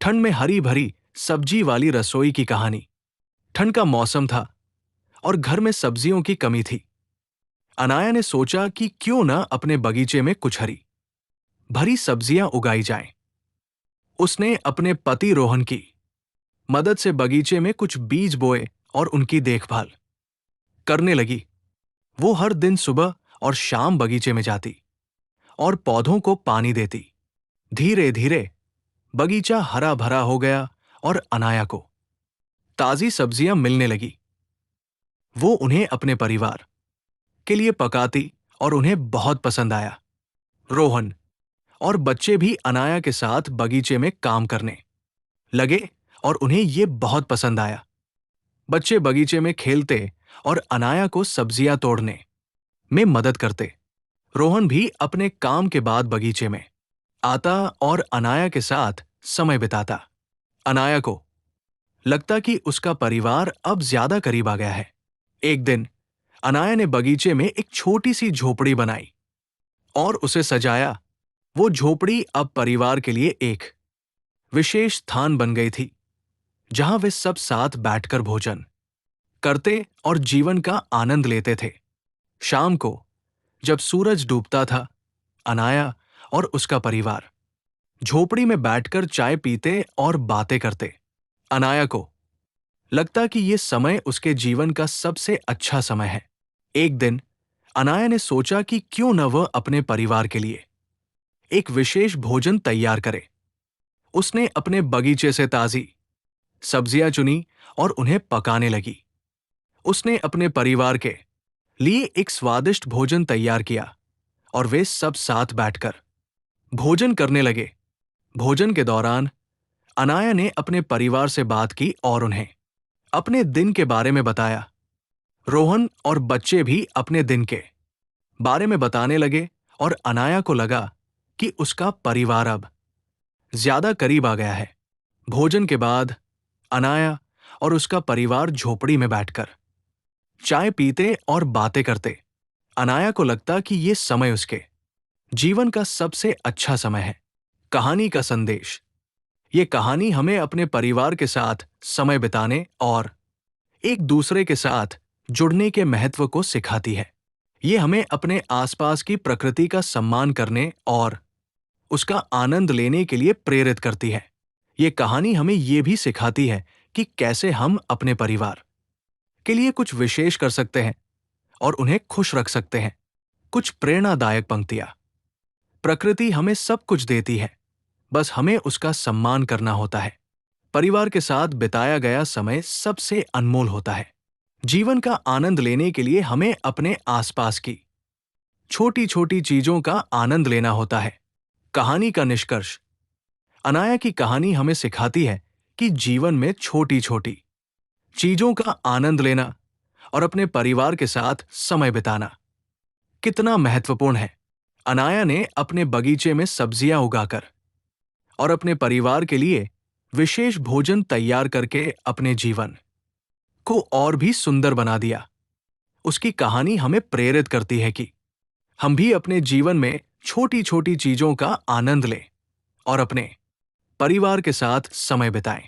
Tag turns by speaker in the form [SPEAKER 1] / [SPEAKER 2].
[SPEAKER 1] ठंड में हरी भरी सब्जी वाली रसोई की कहानी। ठंड का मौसम था और घर में सब्जियों की कमी थी। अनाया ने सोचा कि क्यों ना अपने बगीचे में कुछ हरी भरी सब्जियां उगाई जाएं। उसने अपने पति रोहन की मदद से बगीचे में कुछ बीज बोए और उनकी देखभाल करने लगी। वो हर दिन सुबह और शाम बगीचे में जाती और पौधों को पानी देती। धीरे धीरे बगीचा हरा भरा हो गया और अनाया को ताजी सब्जियां मिलने लगी। वो उन्हें अपने परिवार के लिए पकाती और उन्हें बहुत पसंद आया। रोहन और बच्चे भी अनाया के साथ बगीचे में काम करने लगे और उन्हें ये बहुत पसंद आया। बच्चे बगीचे में खेलते और अनाया को सब्जियां तोड़ने में मदद करते। रोहन भी अपने काम के बाद बगीचे में आता और अनाया के साथ समय बिताता। अनाया को लगता कि उसका परिवार अब ज्यादा करीब आ गया है। एक दिन अनाया ने बगीचे में एक छोटी सी झोपड़ी बनाई और उसे सजाया। वो झोपड़ी अब परिवार के लिए एक विशेष स्थान बन गई थी, जहां वे सब साथ बैठकर भोजन करते और जीवन का आनंद लेते थे। शाम को जब सूरज डूबता था, अनाया और उसका परिवार झोपड़ी में बैठकर चाय पीते और बातें करते। अनाया को लगता कि ये समय उसके जीवन का सबसे अच्छा समय है। एक दिन अनाया ने सोचा कि क्यों न वह अपने परिवार के लिए एक विशेष भोजन तैयार करे। उसने अपने बगीचे से ताजी सब्जियां चुनी और उन्हें पकाने लगी। उसने अपने परिवार के लिए एक स्वादिष्ट भोजन तैयार किया और वे सब साथ बैठकर भोजन करने लगे। भोजन के दौरान अनाया ने अपने परिवार से बात की और उन्हें अपने दिन के बारे में बताया। रोहन और बच्चे भी अपने दिन के बारे में बताने लगे और अनाया को लगा कि उसका परिवार अब ज्यादा करीब आ गया है। भोजन के बाद अनाया और उसका परिवार झोपड़ी में बैठकर चाय पीते और बातें करते। अनाया को लगता कि ये समय उसके जीवन का सबसे अच्छा समय है। कहानी का संदेश। ये कहानी हमें अपने परिवार के साथ समय बिताने और एक दूसरे के साथ जुड़ने के महत्व को सिखाती है। ये हमें अपने आसपास की प्रकृति का सम्मान करने और उसका आनंद लेने के लिए प्रेरित करती है। ये कहानी हमें ये भी सिखाती है कि कैसे हम अपने परिवार के लिए कुछ विशेष कर सकते हैं और उन्हें खुश रख सकते हैं। कुछ प्रेरणादायक पंक्तियां। प्रकृति हमें सब कुछ देती है, बस हमें उसका सम्मान करना होता है। परिवार के साथ बिताया गया समय सबसे अनमोल होता है। जीवन का आनंद लेने के लिए हमें अपने आसपास की छोटी छोटी चीजों का आनंद लेना होता है। कहानी का निष्कर्ष। अनाया की कहानी हमें सिखाती है कि जीवन में छोटी छोटी चीजों का आनंद लेना और अपने परिवार के साथ समय बिताना कितना महत्वपूर्ण है। अनाया ने अपने बगीचे में सब्जियां उगाकर और अपने परिवार के लिए विशेष भोजन तैयार करके अपने जीवन को और भी सुंदर बना दिया। उसकी कहानी हमें प्रेरित करती है कि हम भी अपने जीवन में छोटी छोटी चीजों का आनंद लें और अपने परिवार के साथ समय बिताएं।